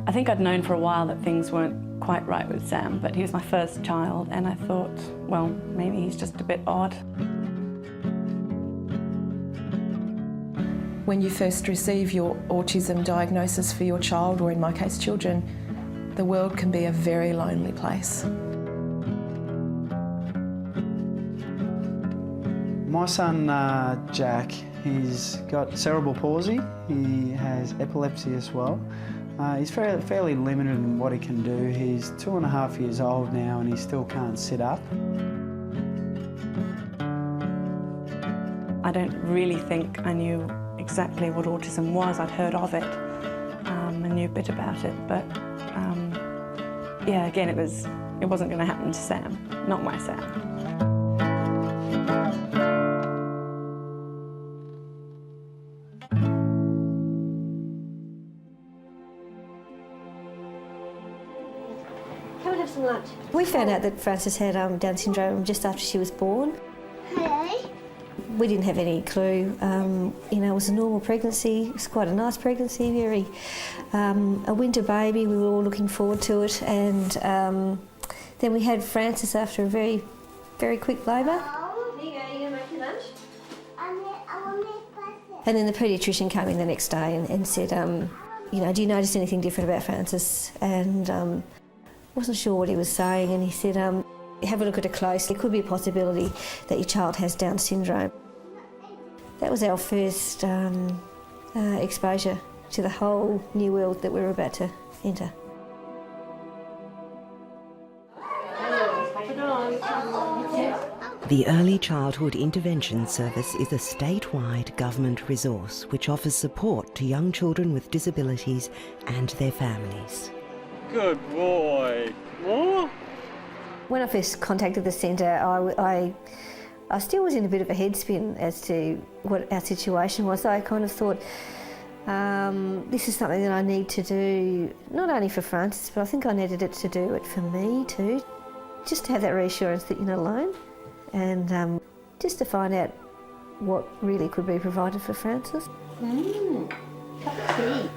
I think I'd known for a while that things weren't quite right with Sam, but he was my first child and I thought, well, maybe he's just a bit odd. When you first receive your autism diagnosis for your child, or in my case children, the world can be a very lonely place. My son, Jack, he's got cerebral palsy. He has epilepsy as well. He's fairly limited in what he can do. He's 2.5 years old now and he still can't sit up. I don't really think I knew exactly what autism was. I'd heard of it and knew a bit about it, but yeah, again, it wasn't going to happen to Sam, not my Sam. Come and have some lunch. We found out that Frances had Down syndrome just after she was born. Hello. We didn't have any clue. You know, it was a normal pregnancy. It was quite a nice pregnancy, very a winter baby. We were all looking forward to it, and then we had Frances after a very, very quick labour. Here you go. You gonna make your lunch? I want to make breakfast. And then the paediatrician came in the next day and said, you know, do you notice anything different about Frances? And wasn't sure what he was saying, and he said, have a look at her close. It could be a possibility that your child has Down syndrome. That was our first exposure to the whole new world that we were about to enter. The Early Childhood Intervention Service is a statewide government resource which offers support to young children with disabilities and their families. Good boy. More? When I first contacted the centre, I still was in a bit of a headspin as to what our situation was. I kind of thought, this is something that I need to do, not only for Frances, but I think I needed it to do it for me too. Just to have that reassurance that you're not alone, and just to find out what really could be provided for Frances. Cup of tea.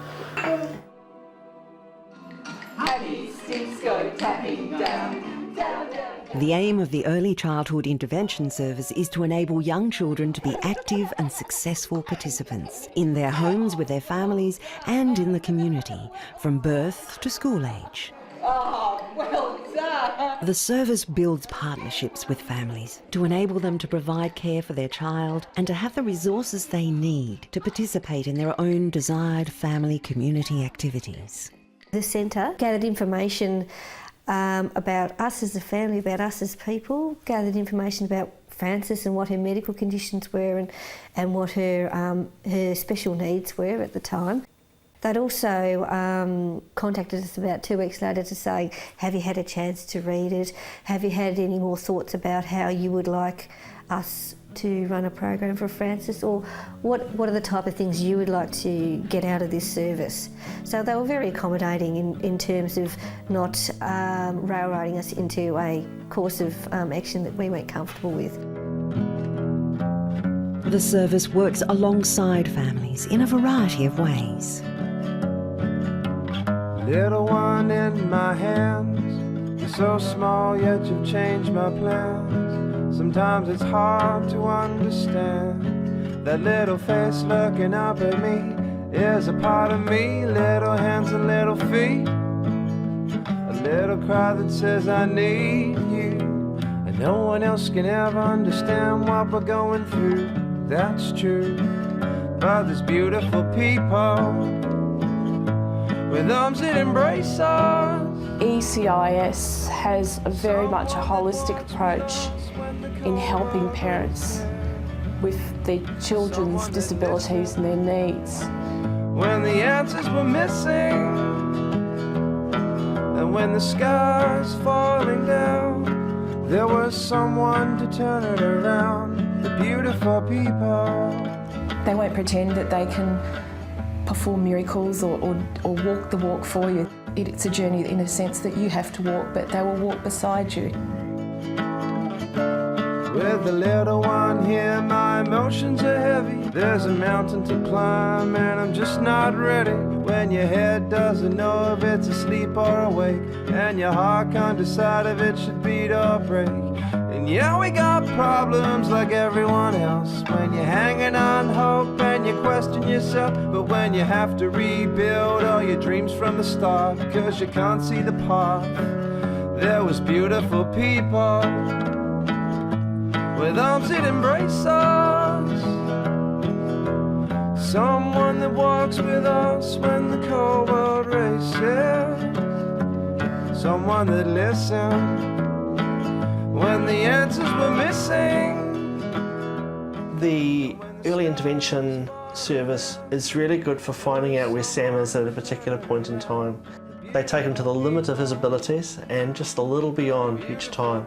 Happy sticks go tapping down, down, down. The aim of the Early Childhood Intervention Service is to enable young children to be active and successful participants in their homes with their families and in the community, from birth to school age. Oh, well done. The service builds partnerships with families to enable them to provide care for their child and to have the resources they need to participate in their own desired family community activities. The centre gathered information about us as a family, about us as people, gathered information about Frances and what her medical conditions were and what her special needs were at the time. They'd also contacted us about 2 weeks later to say, have you had a chance to read it? Have you had any more thoughts about how you would like us to run a program for Frances, or what are the type of things you would like to get out of this service? So they were very accommodating in terms of not railroading us into a course of action that we weren't comfortable with. The service works alongside families in a variety of ways. Little one in my hands, you're so small yet you've changed my plans. Sometimes it's hard to understand. That little face looking up at me is a part of me. Little hands and little feet, a little cry that says I need you. And no one else can ever understand what we're going through. That's true, but there's beautiful people with arms that embrace us. ECIS has very much a holistic approach in helping parents with their children's disabilities and their needs. When the answers were missing, and when the sky's falling down, there was someone to turn it around. The beautiful people. They won't pretend that they can perform miracles or walk the walk for you. It's a journey in a sense that you have to walk, but they will walk beside you. With the little one here, my emotions are heavy. There's a mountain to climb and I'm just not ready. when your head doesn't know if it's asleep or awake, and your heart can't decide if it should beat or break. And yeah, we got problems like everyone else, when you're hanging on hope and you question yourself. But when you have to rebuild all your dreams from the start, because you can't see the path, there was beautiful people with arms that embrace us, someone that walks with us when the cold world races, someone that listens when the answers were missing. The early intervention service is really good for finding out where Sam is at a particular point in time. They take him to the limit of his abilities and just a little beyond each time,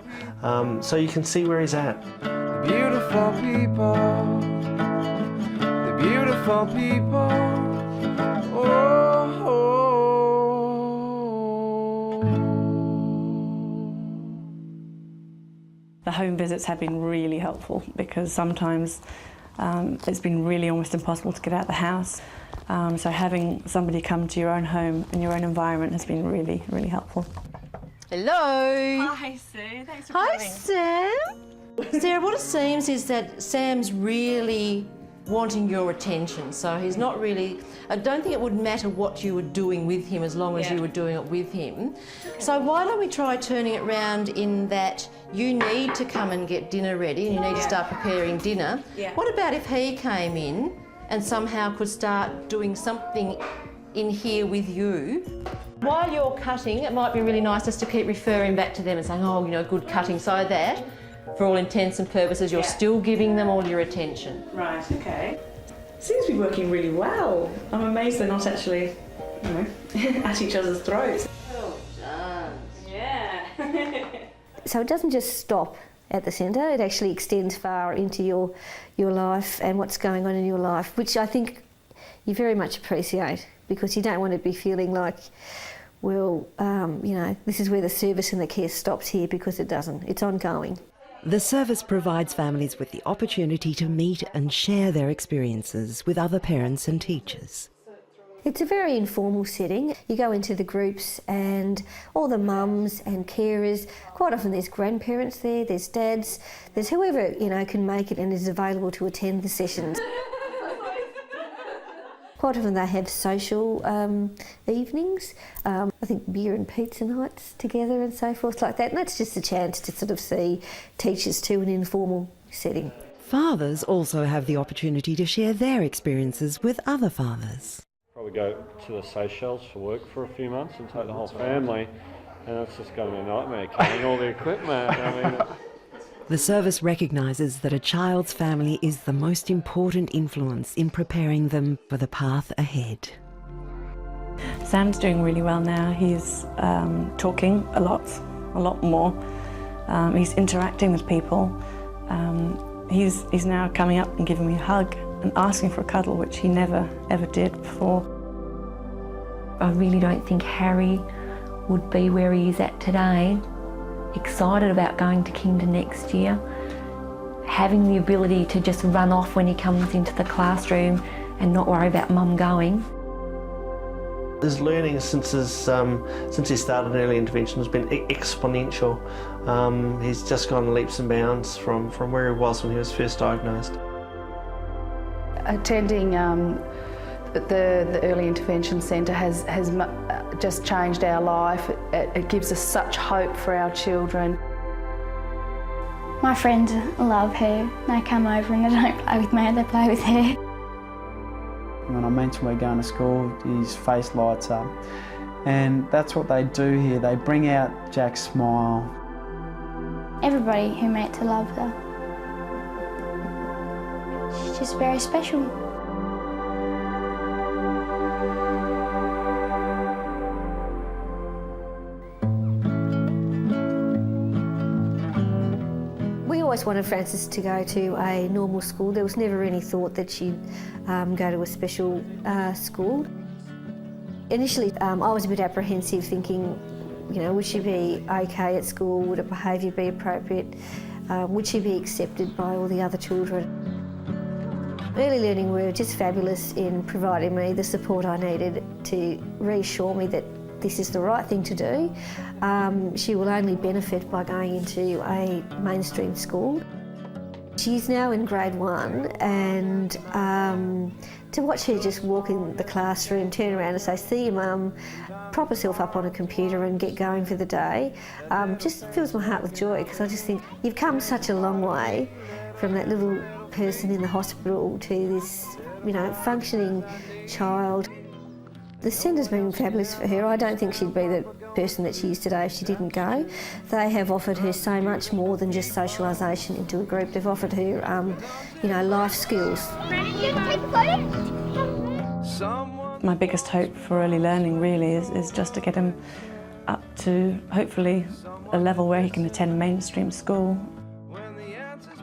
so you can see where he's at. The beautiful people, the beautiful people, oh, oh. The home visits have been really helpful because sometimes it's been really almost impossible to get out of the house. So having somebody come to your own home and your own environment has been really, really helpful. Hello. Hi, Sue. Thanks for Hi, coming. Sam. Sarah, what it seems is that Sam's really wanting your attention. So he's not really... I don't think it would matter what you were doing with him as long as you were doing it with him. So why don't we try turning it round in that you need to come and get dinner ready and you need to start preparing dinner. What about if he came in and somehow could start doing something in here with you? While you're cutting, it might be really nice just to keep referring back to them and saying, oh, you know, good cutting, so that, for all intents and purposes, you're still giving them all your attention. Right, okay. Seems to be working really well. I'm amazed they're not actually, you know, at each other's throats. Well done. Yeah. So it doesn't just stop at the centre, it actually extends far into your life and what's going on in your life, which I think you very much appreciate, because you don't want to be feeling like, well, you know, this is where the service and the care stops here, because it doesn't. It's ongoing. The service provides families with the opportunity to meet and share their experiences with other parents and teachers. It's a very informal setting. You go into the groups and all the mums and carers, quite often there's grandparents there, there's dads, there's whoever, you know, can make it and is available to attend the sessions. Quite often they have social evenings, I think beer and pizza nights together and so forth like that, and that's just a chance to sort of see teachers too in an informal setting. Fathers also have the opportunity to share their experiences with other fathers. Probably go to the Seychelles for work for a few months and take the whole family, and it's just going to be a nightmare carrying all the equipment. I mean, The service recognises that a child's family is the most important influence in preparing them for the path ahead. Sam's doing really well now. He's talking a lot more. He's interacting with people. He's now coming up and giving me a hug and asking for a cuddle, which he never ever did before. I really don't think Harry would be where he is at today, excited about going to kinder next year, having the ability to just run off when he comes into the classroom and not worry about mum going. His learning since he started early intervention has been exponential. He's just gone leaps and bounds from where he was when he was first diagnosed. Attending the early intervention centre has just changed our life. It gives us such hope for our children. My friends love her. They come over and they don't play with me, they play with her. When I mention we're going to school, his face lights up. And that's what they do here. They bring out Jack's smile. Everybody who meets her loves her. She's just very special. We always wanted Frances to go to a normal school. There was never any thought that she'd go to a special school. Initially, I was a bit apprehensive, thinking, you know, would she be okay at school? Would her behaviour be appropriate? Would she be accepted by all the other children? Early learning were just fabulous in providing me the support I needed to reassure me that this is the right thing to do. She will only benefit by going into a mainstream school. She's now in grade 1, and to watch her just walk in the classroom, turn around and say, "See you, Mum," prop herself up on a computer and get going for the day, just fills my heart with joy, because I just think you've come such a long way from that little person in the hospital to this, you know, functioning child. The centre's been fabulous for her. I don't think she'd be the person that she is today if she didn't go. They have offered her so much more than just socialisation into a group. They've offered her, you know, life skills. My biggest hope for early learning really is just to get him up to hopefully a level where he can attend mainstream school.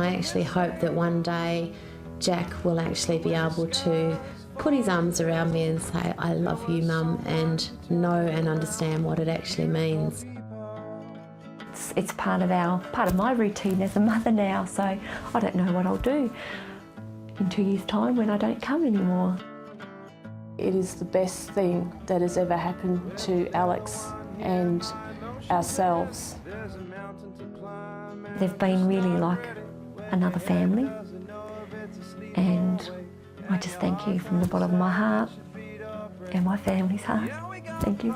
I actually hope that one day Jack will actually be able to put his arms around me and say, "I love you, Mum," and know and understand what it actually means. It's part of my routine as a mother now, so I don't know what I'll do in 2 years' time when I don't come anymore. It is the best thing that has ever happened to Alex and ourselves. They've been really like another family, and I just thank you from the bottom of my heart and my family's heart. Thank you.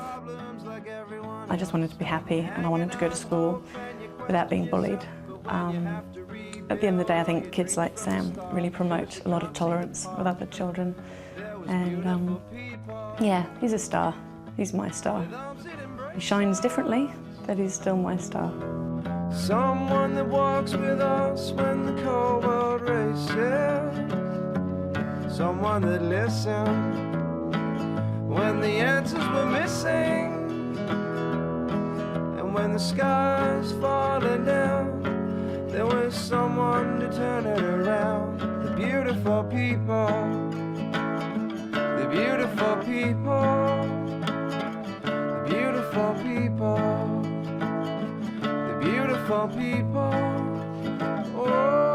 I just wanted to be happy, and I wanted to go to school without being bullied. At the end of the day, I think kids like Sam really promote a lot of tolerance with other children. And yeah, he's a star. He's my star. He shines differently, but he's still my star. Someone that walks with us when the cold world races. Someone that listened when the answers were missing, and when the sky's falling down, there was someone to turn it around. The beautiful people, the beautiful people, the beautiful people, the beautiful people. Oh.